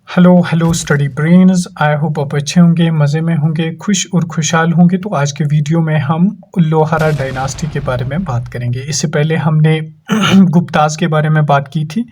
Hello hello study brains. I hope आप अच्छे होंगे, मज़े में होंगे, खुश और खुशहाल होंगे। तो आज के वीडियो में हम लोहारा डायनास्टी के बारे में बात करेंगे। इससे पहले हमने गुप्ताज के बारे में बात की थी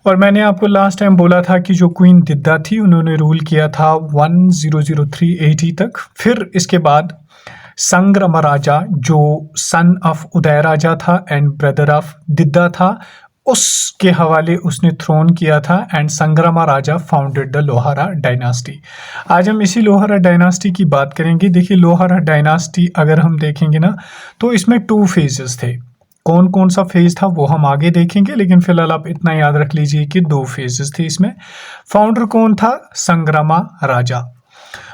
और मैंने आपको लास्ट टाइम बोला था कि जो क्वीन दिद्दा थी उन्होंने रूल किया था 1003 AD तक। फिर इसके बाद संग्राम राजा जो सन ऑफ उदय राजा था एंड ब्रदर ऑफ दिद्दा था, उसके हवाले उसने थ्रोन किया था and Sangrama Raja founded the Lohara dynasty. आज हम इसी लोहारा डायनास्टी की बात करेंगे। देखिए, लोहारा डायनास्टी अगर हम देखेंगे ना तो इसमें 2 फेजेस थे। कौन कौन सा फेज था वो हम आगे देखेंगे, लेकिन फिलहाल आप इतना याद रख लीजिए कि 2 फेजेस थे इसमें। फाउंडर कौन था? Sangrama Raja.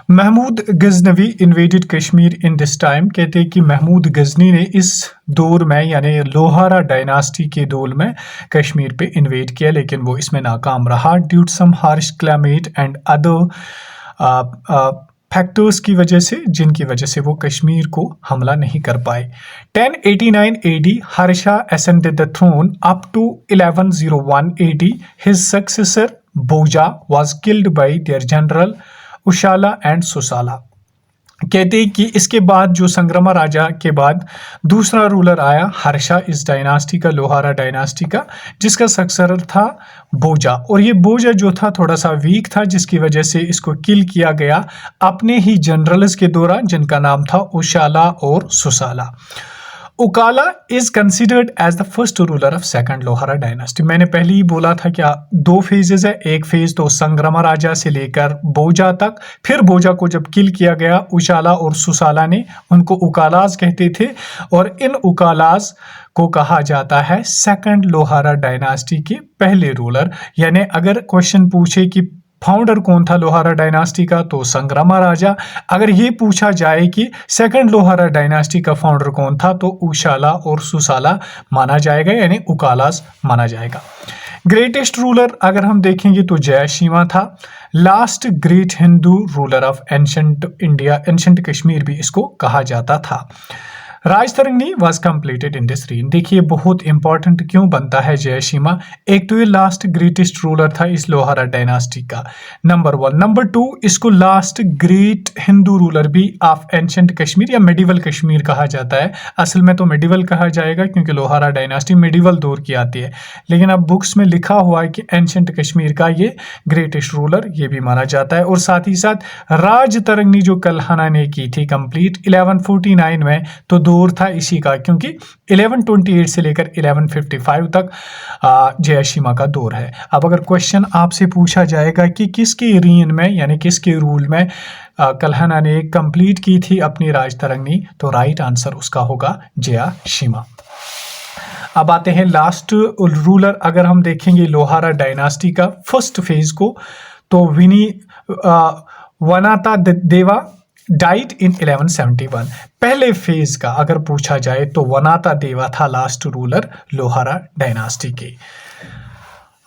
Mahmud Ghaznavi invaded Kashmir in this time. कहते हैं कि महमूद गजनी ने इस दौर में यानी लोहारा डायनास्टी के दौर में कश्मीर पे इन्वेड किया, लेकिन वो इसमें नाकाम रहा due to some harsh climate and other factors की वजह से, जिनकी वजह से वो कश्मीर को हमला नहीं कर पाए। 1089 AD Harsha ascended the throne up to 1101 AD. His successor Boja was killed by their general Ushala and Sussala. कहते हैं कि इसके बाद जो संग्रामा राजा के बाद दूसरा रूलर आया हर्षा इस डायनास्टी का, लोहारा डायनास्टी का, जिसका सक्सेसर था बोजा। और ये बोजा जो था थोड़ा सा वीक था, जिसकी वजह से इसको किल किया गया अपने ही जनरल्स के दौरान, जिनका नाम था उशाला और Sussala. Uchchala is considered as the first ruler of second Lohara dynasty. मैंने पहले ही बोला था क्या 2 फेजेस है। एक फेज तो संग्रामा राजा से लेकर बोजा तक, फिर बोजा को जब किल किया गया उशाला और सुसाला ने, उनको उकालाज कहते थे और इन उकालाज को कहा जाता है सेकंड लोहारा डायनास्टी के पहले रूलर। यानी अगर क्वेश्चन पूछे कि फाउंडर कौन था लोहारा डायनास्टी का, तो संग्रामा राजा। अगर ये पूछा जाए कि सेकंड लोहारा डायनास्टी का फाउंडर कौन था, तो उशाला और सुसाला माना जाएगा, यानी उकालास माना जाएगा। ग्रेटेस्ट रूलर अगर हम देखेंगे तो जयशीमा था। Last great Hindu ruler of ancient India, ancient Kashmir भी इसको कहा जाता था। Rajatarangini was completed in this reign. देखिए बहुत इंपॉर्टेंट क्यों बनता है जयशीमा। एक तो ये लास्ट ग्रेटेस्ट रूलर था इस लोहारा डायनास्टी का, नंबर 1। नंबर 2, इसको लास्ट ग्रेट हिंदू रूलर भी ऑफ एंशंट कश्मीर या मेडिवल कश्मीर कहा जाता है। असल में तो मेडिवल कहा जाएगा क्योंकि लोहारा डायनास्टी मेडिवल दौर की आती है, लेकिन अब बुक्स में लिखा हुआ है कि एंशंट कश्मीर का ये ग्रेटेस्ट रूलर ये भी माना जाता है। और साथ ही साथ राजतरंगी जो कल्हाना ने की थी कंप्लीट 1149 में, तो दौर था इसी का, क्योंकि 1128 से लेकर 1155 तक जयशीमा का दौर है। अब अगर क्वेश्चन आपसे पूछा जाएगा कि किसके रीन में यानी किसके रूल में कल्हाना ने कंप्लीट की थी अपनी राजतरंगी, तो राइट आंसर उसका होगा जयशीमा। अब आते हैं लास्ट रूलर। अगर हम देखेंगे लोहारा डायनास्टी का फर्स्ट फेज को, तो वनाता देवा डाइट इन 1171। पहले फेज का अगर पूछा जाए तो वनाता देवा था लास्ट रूलर लोहारा डायनास्टी के।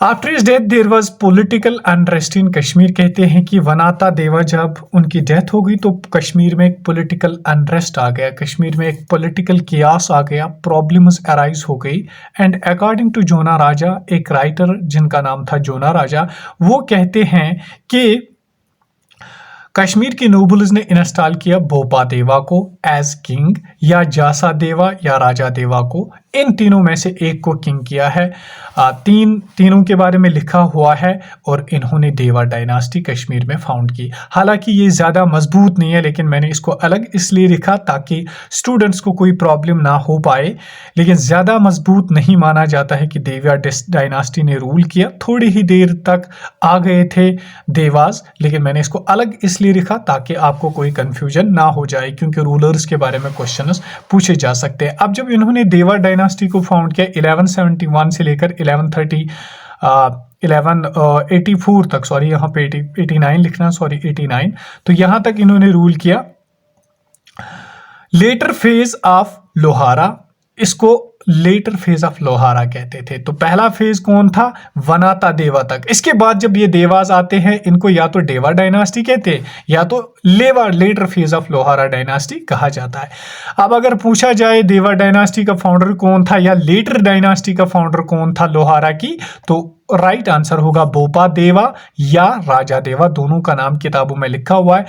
After his death there was political unrest in Kashmir. कहते हैं कि वनाता देवा जब उनकी डेथ हो गई तो कश्मीर में एक पॉलिटिकल अनरेस्ट आ गया, कश्मीर में एक पॉलिटिकल कियास आ गया, प्रॉब्लम्स अराइज हो गई। एंड अकॉर्डिंग टू जोना राजा, एक राइटर जिनका नाम था जोना राजा, वो कहते हैं कि कश्मीर की नोबल्स ने इंस्टॉल किया भोपा देवा को एज किंग, या जासा देवा या राजा देवा को, इन तीनों में से एक को किंग किया है। तीनों के बारे में लिखा हुआ है और इन्होंने देवा डायनास्टी कश्मीर में फाउंड की। हालांकि ये ज़्यादा मजबूत नहीं है, लेकिन मैंने इसको अलग इसलिए लिखा ताकि स्टूडेंट्स को कोई प्रॉब्लम ना हो पाए, लेकिन ज़्यादा मजबूत नहीं माना जाता है कि देवा डायनास्टी ने रूल किया। थोड़ी ही देर तक आ गए थे देवास, लेकिन मैंने इसको अलग इसलिए लिखा ताकि आपको कोई कंफ्यूजन ना हो जाए, क्योंकि रूलर्स के बारे में क्वेश्चंस पूछे जा सकते हैं। अब जब इन्होंने देवा डायनास्टी को फाउंड किया 1171 से लेकर 1184 तक, सॉरी यहाँ पे 89 लिखना, सॉरी 89, तो यहां तक इन्होंने रूल किया। लेटर फेज ऑफ लोहारा, इसको लेटर फेज ऑफ लोहारा कहते थे। तो पहला फेज कौन था? वनाता देवा तक। इसके बाद जब ये देवास आते हैं, इनको या तो देवा डायनास्टी कहते हैं या तो later phase of Lohara dynasty कहा जाता है। अब अगर पूछा जाए देवा डायनास्टी का फाउंडर कौन था या लेटर डायनास्टी का फाउंडर कौन था लोहारा की, तो राइट आंसर होगा बोपा देवा या राजा देवा, दोनों का नाम किताबों में लिखा हुआ है।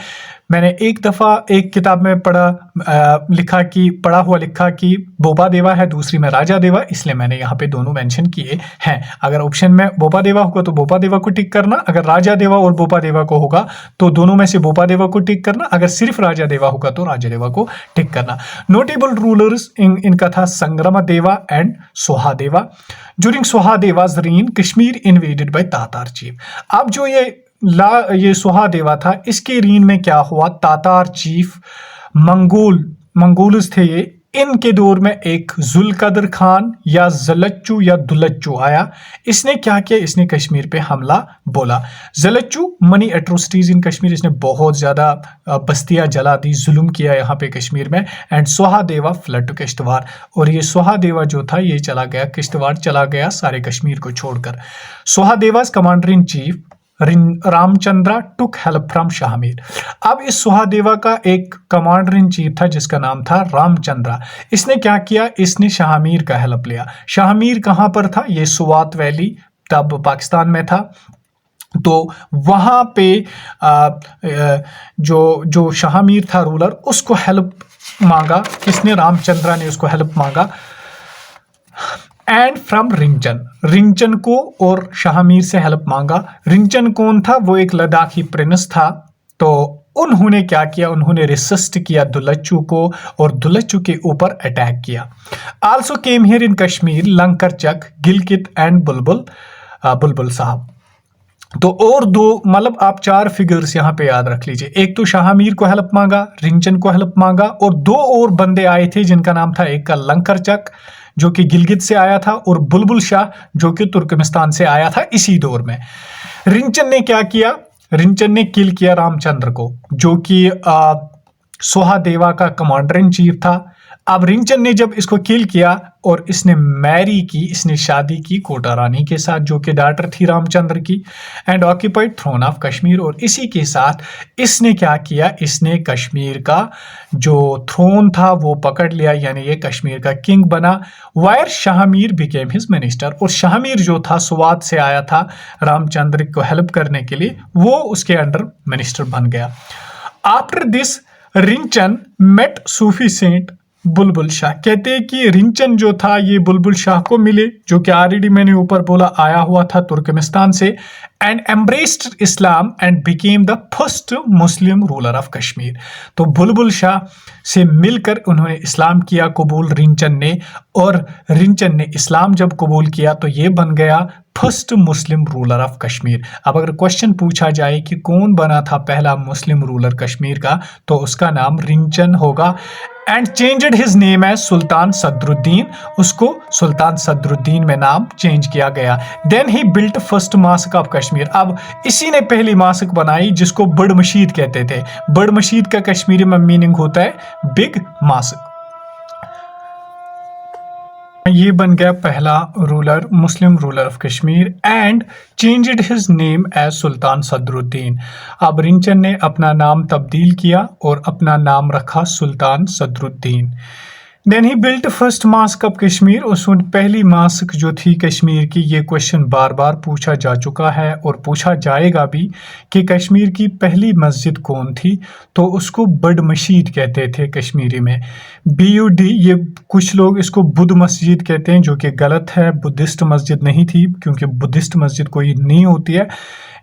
मैंने एक दफ़ा एक किताब में पढ़ा हुआ लिखा कि बोपा देवा है, दूसरी में राजा देवा, इसलिए मैंने यहाँ पे दोनों मेंशन किए हैं। अगर ऑप्शन में बोपा देवा होगा तो बोपा देवा को टिक करना, अगर राजा देवा और बोपा देवा को होगा तो दोनों में से बोपा देवा को टिक करना, अगर सिर्फ राजा देवा होगा तो राजा देवा को टिक करना। नोटेबल रूलर्स इनका था Sangram Deva and Sohadeva. During Sohadeva's reign Kashmir invaded by Tatar chief. अब जो ये सोहादेवा था, इसके रीन में क्या हुआ, तातार चीफ मंगोल्स थे ये, इनके दौर में एक जुल्कदर खान या जलच्चू या दुलच्चू आया। इसने क्या किया, इसने कश्मीर पे हमला बोला। जलच्चू मनी एट्रोसिटीज इन कश्मीर, इसने बहुत ज्यादा बस्तियां जला दी, जुल्म किया यहाँ पे कश्मीर में। एंड सोहादेवा फ्लड टू किश्तवाड़, और ये सोहादेवा जो था ये चला गया किश्तवाड़, चला गया सारे कश्मीर को छोड़कर। Sohadeva's commander in chief Ramachandra took help from Shahmir. अब इस सोहादेवा का एक कमांडर इन चीफ था जिसका नाम था रामचंद्रा। इसने क्या किया, इसने शाहमीर का हेल्प लिया। शाहमीर कहां पर था, ये सुवात वैली तब पाकिस्तान में था। तो वहां पे जो शाहमीर था रूलर, उसको हेल्प मांगा, किसने, रामचंद्रा ने उसको हेल्प मांगा। एंड फ्रॉम रिंचन को और शाहमीर से हेल्प मांगा। रिंचन कौन था, वो एक लद्दाखी प्रिंस था। तो उन्होंने क्या किया, उन्होंने रेसिस्ट किया दुलच्चू को और दुलच्चू के ऊपर अटैक किया। Also came here in Kashmir Lankarchak, Gilgit and Bulbul Sahab. तो और दो, मतलब आप 4 फिगर्स यहाँ पे याद रख लीजिए। एक तो शाहमीर को हेल्प मांगा, रिंचन को हेल्प मांगा, और 2 और बंदे आए थे जिनका नाम था, एक का लंकरचक जो कि गिलगित से आया था, और बुलबुल शाह जो कि तुर्कमेनिस्तान से आया था इसी दौर में। रिंचन ने क्या किया, रिंचन ने किल किया रामचंद्र को, जो कि सोहादेवा का कमांडर इन चीफ था। अब रिंचन ने जब इसको किल किया और इसने मैरी की, इसने शादी की कोटा रानी के साथ जो कि डॉटर थी रामचंद्र की, and occupied throne of Kashmir. और इसी के साथ इसने क्या किया, इसने कश्मीर का जो थ्रोन था वो पकड़ लिया, यानी ये कश्मीर का किंग बना। While Shahmir became his minister, और शाहमीर जो था सुवात से आया था रामचंद्र को हेल्प करने के लिए, वो उसके अंडर मिनिस्टर बन गया। After this Rinchan met Sufi saint Bulbul Shah. कहते हैं कि रिंचन जो था ये बुलबुल शाह को मिले, जो कि ऑलरेडी मैंने ऊपर बोला आया हुआ था तुर्कमेनिस्तान से, and embraced Islam and became the first Muslim ruler of Kashmir. तो बुलबुल शाह से मिलकर उन्होंने इस्लाम किया कबूल रिंचन ने, और रिंचन ने इस्लाम जब कबूल किया तो ये बन गया first Muslim ruler of Kashmir. अब अगर क्वेश्चन पूछा जाए कि कौन बना था पहला मुस्लिम रूलर कश्मीर का, तो उसका नाम रिंचन होगा। And changed his name as Sultan Sadruddin, उसको सुल्तान सदरुद्दीन में नाम चेंज किया गया। Then he built first mosque of Kashmir. अब इसी ने पहली मॉस्क बनाई जिसको बड़ मशीद कहते थे। बड़ मशीद का कश्मीरी में मीनिंग होता है बिग मॉस्क। ये बन गया पहला ruler, Muslim ruler of Kashmir, and changed his name as Sultan Sadruddin. अब रिंचन ने अपना नाम तब्दील किया और अपना नाम रखा Sultan Sadruddin. Then he built first mosque of Kashmir. उस पहली मॉस्क जो थी कश्मीर की, ये क्वेश्चन बार बार पूछा जा चुका है और पूछा जाएगा भी कि कश्मीर की पहली मस्जिद कौन थी, तो उसको बड़ मशीद कहते थे कश्मीरी में, BUD। ये कुछ लोग इसको बुद्ध मस्जिद कहते हैं, जो कि गलत है, बुद्धिस्ट मस्जिद नहीं थी, क्योंकि बुद्धिस्ट मस्जिद कोई नहीं होती है।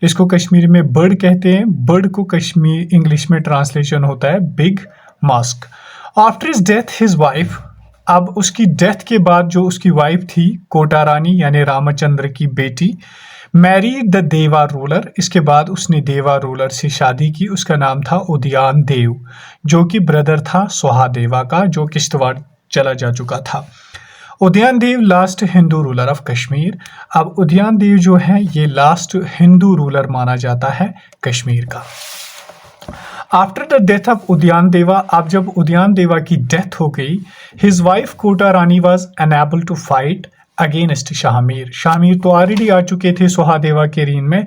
इसको कश्मीरी में बड़ कहते हैं। बड़ को कश्मीर इंग्लिश में ट्रांसलेशन होता है big mosque. After his death his wife, अब उसकी डेथ के बाद जो उसकी वाइफ थी कोटा रानी यानी रामचंद्र की बेटी, मैरीड द देवा रूलर। इसके बाद उसने देवा रूलर से शादी की, उसका नाम था उदयन देव, जो कि ब्रदर था सोहादेवा का, जो किश्तवाड़ चला जा चुका था। Udayan Dev last Hindu ruler of Kashmir. अब उदयन देव जो है ये लास्ट हिंदू रूलर माना जाता है कश्मीर का। After the death of Udayan Deva, अब जब उदयन देवा की डेथ हो गई, his wife Kota Rani was unable to fight against Shahmir. Shahmir तो ऑलरेडी आ चुके थे सोहादेवा के रीन में।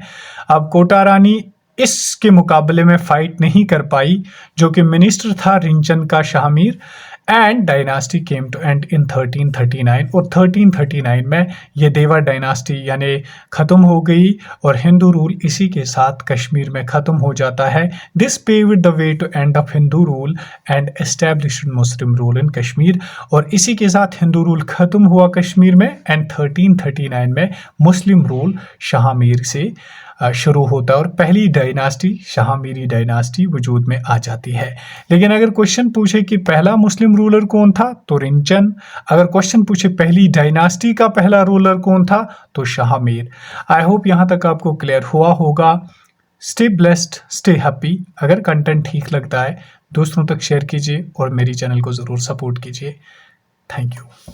अब कोटा रानी इसके मुकाबले में फाइट नहीं कर पाई, जो कि मिनिस्टर था रिंचन का Shahmir. And dynasty came to end in 1339 और 1339 में ये देवर डायनास्टी यानी ख़त्म हो गई और हिंदू रूल इसी के साथ कश्मीर में ख़त्म हो जाता है। This paved the way to end of Hindu rule and established Muslim rule in Kashmir, और इसी के साथ हिंदू रूल ख़त्म हुआ कश्मीर में एंड 1339 में मुस्लिम रूल शाह मीर से शुरू होता है और पहली डायनास्टी शाह मीरी डायनास्टी वजूद में आ जाती है। लेकिन अगर क्वेश्चन पूछे कि पहला मुस्लिम रूलर कौन था तो रिंचन, अगर क्वेश्चन पूछे पहली डायनास्टी का पहला रूलर कौन था तो शाह मीर। आई होप यहाँ तक आपको क्लियर हुआ होगा। Stay blessed, stay happy. अगर कंटेंट ठीक लगता है दोस्तों तक शेयर कीजिए और मेरी चैनल को ज़रूर सपोर्ट कीजिए। Thank you.